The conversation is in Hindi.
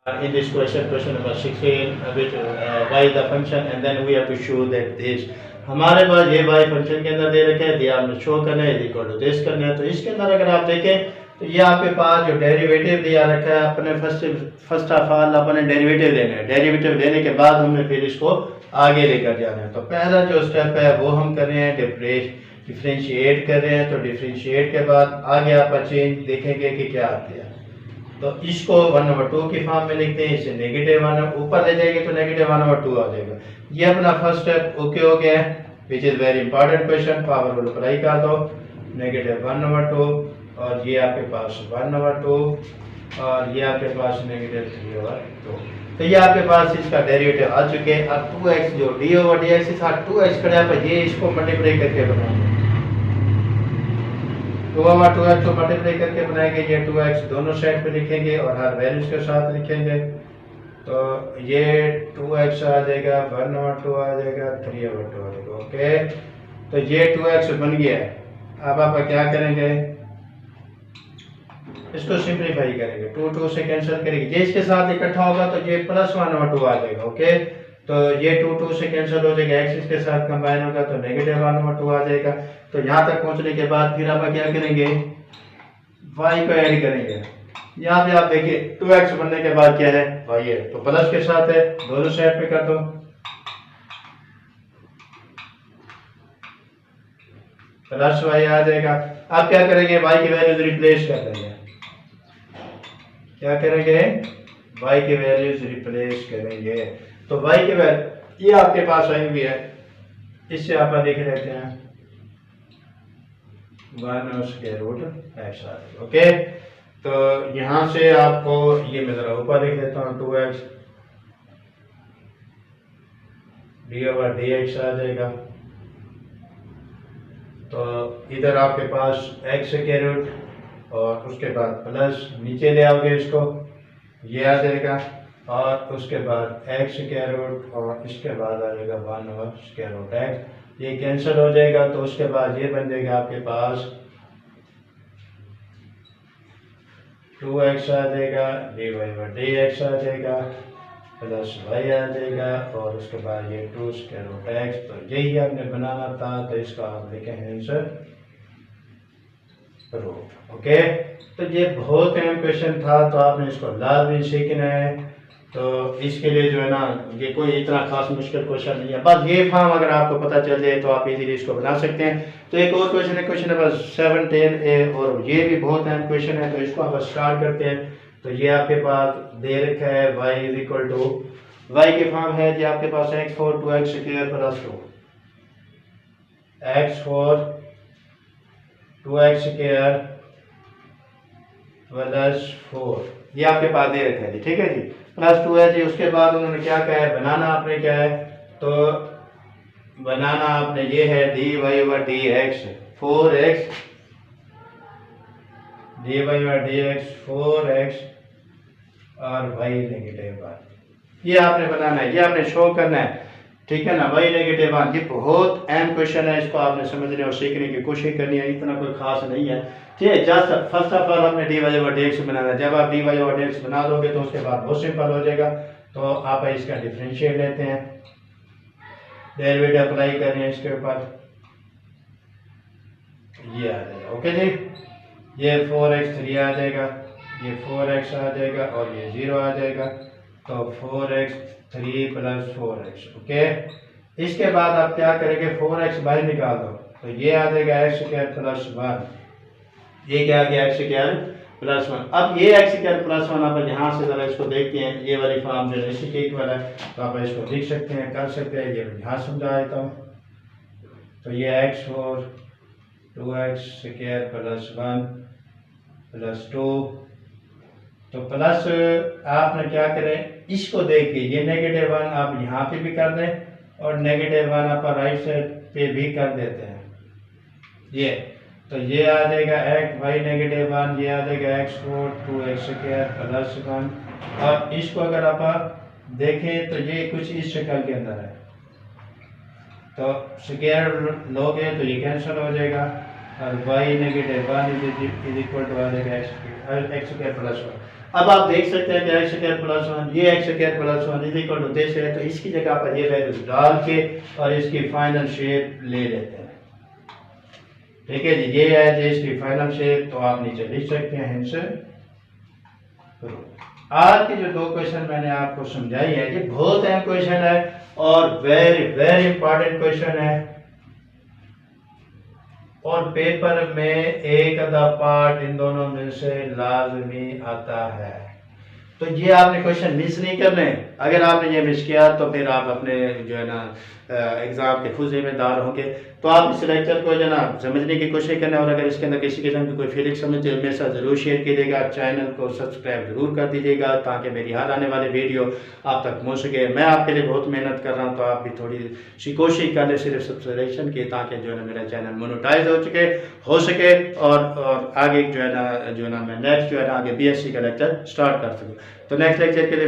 In this question number 16, which y is the function, and then we have to show that this हमारे पास ये y फंक्शन के अंदर दे रखे हैं, दिया हमने शो करना है इक्वल टू दिस करना है। तो इसके अंदर अगर आप देखें तो ये आपके पास जो डेरिवेटिव दिया रखा है, अपने फर्स्ट ऑफ ऑल अपने डेरिवेटिव लेना है। डेरिवेटिव लेने के बाद हमने फिर इसको आगे लेकर जाना है। तो पहला जो स्टेप है वो हम कर रहे हैं, डिफरेंशिएट कर रहे हैं। तो डिफरेंशिएट के बाद आगे आप चेंज देखेंगे कि क्या आती है। तो इसको 1/2 की फॉर्म में लिखते हैं, इसे -1 ऊपर ले जाएंगे तो -1/2 आ जाएगा। ये अपना फर्स्ट स्टेप ओके हो गया है, which is very important question. Power apply कर दो, -1/2 और ये आपके पास 1/2 और ये आपके पास -3/2। तो ये आपके पास इसका डेरिवेटिव आ चुके हैं। अब 2x जो d/dx के साथ 2x करें आप ये इसको मल्टीप्लाई करके बनाएंगे, 2/2x को मल्टीप्लाई करके बनाएंगे। ये 2x दोनों साइड पे लिखेंगे और हर वैल्यूज के साथ लिखेंगे। तो ये 2x आ जाएगा, 1/2 आ जाएगा, 3/2 आ जाएगा। ओके, तो ये 2x बन गया है। अब आप क्या करेंगे, इसको सिंप्लीफाई करेंगे, 2 से कैंसिल करेंगे। ये इसके साथ इकट्ठा होगा तो ये +1/2 आ जाएगा। ओके, तो ये 2 से कैंसिल हो जाएगा, x इसके साथ कंबाइन होगा तो -1/2 आ जाएगा। तो यहाँ तक पहुँचने के बाद फिर आप क्या करेंगे, y को ऐड करेंगे। यहाँ पे आप देखिए 2x बनने के बाद क्या है, y है, तो प्लस के साथ है, दोनों साइड पे कर दो। +y आ जाएगा। अब क्या करेंगे, y की वैल्यूज रिप्लेस कर देंगे। क्या करेंगे, y की वैल्यूज रिप्लेस करेंगे। तो y की वैल्यू ये आपके पास आई हुई है, इससे आप लिख लेते हैं 1√x। ओके, तो यहां से आपको ये मैं जरा ऊपर लिख देता हूँ, 2x d/dx आ जाएगा। तो इधर आपके पास x के रूट और उसके बाद प्लस नीचे ले आओगे इसको, ये आ जाएगा और उसके बाद x के रूट और इसके बाद आ जाएगा 1/√x। ये कैंसिल हो जाएगा तो उसके बाद ये बन जाएगा आपके पास 2x आ जाएगा, d/dx आ जाएगा, प्लस y आ जाएगा और उसके बाद ये 2√x। तो यही आपने बनाना था, तो इसका आप लिखें आंसर रूट। ओके, तो ये बहुत अहम क्वेश्चन था, तो आपने इसको लाजमी सीखना है। तो इसके लिए जो है ना, ये कोई इतना खास मुश्किल क्वेश्चन नहीं है, बस ये फॉर्म अगर आपको पता चल जाए तो आप इजीली इसको बना सकते हैं। तो एक और क्वेश्चन है, क्वेश्चन नंबर 17 और ये भी बहुत अहम क्वेश्चन है, तो इसको आप स्टार्ट करते हैं। तो ये आपके पास दे रखा है y = y की फॉर्म है जी आपके पास x4 2x² + 2, x4 2x² + 4 ये आपके पास दे रखा है जी, ठीक है जी, +2 है जी। उसके बाद उन्होंने क्या कहा है, बनाना आपने क्या है, तो बनाना आपने ये है dy/dx 4x, dy/dx 4x और y -1 ये आपने बनाना है, ये आपने शो करना है, ठीक है ना। y -1 ये बहुत अहम क्वेश्चन है, इसको आपने समझने और सीखने की कोशिश करनी है, इतना कोई खास नहीं है, ठीक है। जस्ट फर्स्ट ऑफ ऑल आपने dy/dx बनाना है। जब आप dy/dx बना दोगे तो उसके बाद बहुत सिंपल हो जाएगा। तो आप इसका डिफरेंशिएट लेते हैं, डेरिवेटिव अप्लाई कर रहे हैं इसके ऊपर, ये आ जाएगा। ओके जी, ये 4x 3 आ जाएगा, ये 4x आ जाएगा और ये 0 आ जाएगा। तो 4x 3 + 4x। ओके, इसके बाद आप क्या करेंगे, 4x बाहर निकाल दो तो ये आ जाएगा x² + 1। ये क्या आ गया, x² + 1। अब ये x² + 1 आप यहाँ से जरा इसको देखते हैं, ये वाली फॉर्म जो इसी के इक्वल है, तो आप इसको लिख सकते हैं, कर सकते हैं। ये यहाँ समझा देता हूँ। तो ये x4 2x² + 1 + 2, तो प्लस आपने क्या करें, इसको देखिए ये -1 आप यहाँ पे भी कर दें और -1 आप राइट साइड पे भी कर देते हैं। ये तो ये आ जाएगा y -1, ये आ जाएगा x4 2x² + 1। और इसको अगर आप देखें तो ये कुछ इस शक्ल के अंदर है, तो स्क्वायर लोगे तो ये कैंसिल हो जाएगा और y -1 = आ जाएगा x² + 1। अब आप देख सकते हैं कि एक्स स्क्वायर प्लस 1, ये x square plus 1 is equal to this है, तो इसकी जगह पर ये वैल्यूज डाल के और इसकी फाइनल शेप ले लेते हैं। ठीक है जी, ये है जी इसकी फाइनल शेप, तो आप नीचे लिख सकते हैं आंसर। आज के जो दो क्वेश्चन मैंने आपको समझाई है, ये बहुत अहम क्वेश्चन है और वेरी वेरी इंपॉर्टेंट क्वेश्चन है, और पेपर में एक आधा पार्ट इन दोनों में से लाजमी आता है। तो ये आपने क्वेश्चन मिस नहीं करने। अगर आपने ये मिस किया तो फिर आप अपने जो है ना एग्जाम के खुद जिम्मेदार होंगे। तो आप इस लेक्चर को जो है ना समझने की कोशिश करना, और अगर इसके अंदर किसी किस्म की कोई फीलिंग समझे मेरे साथ ज़रूर शेयर कीजिएगा। चैनल को सब्सक्राइब जरूर कर दीजिएगा ताकि मेरी हर आने वाली वीडियो आप तक पहुँच सके। मैं आपके लिए बहुत मेहनत कर रहा हूँ, तो आप भी थोड़ी सी कोशिश कर ले सिर्फ सब्सक्रिप्शन की, ताकि जो है ना मेरा चैनल मोनेटाइज हो सके और आगे जो है ना मैं नेक्स्ट जो है ना आगे BSc का लेक्चर स्टार्ट कर सकूँ। तो नेक्स्ट लेक्चर के लिए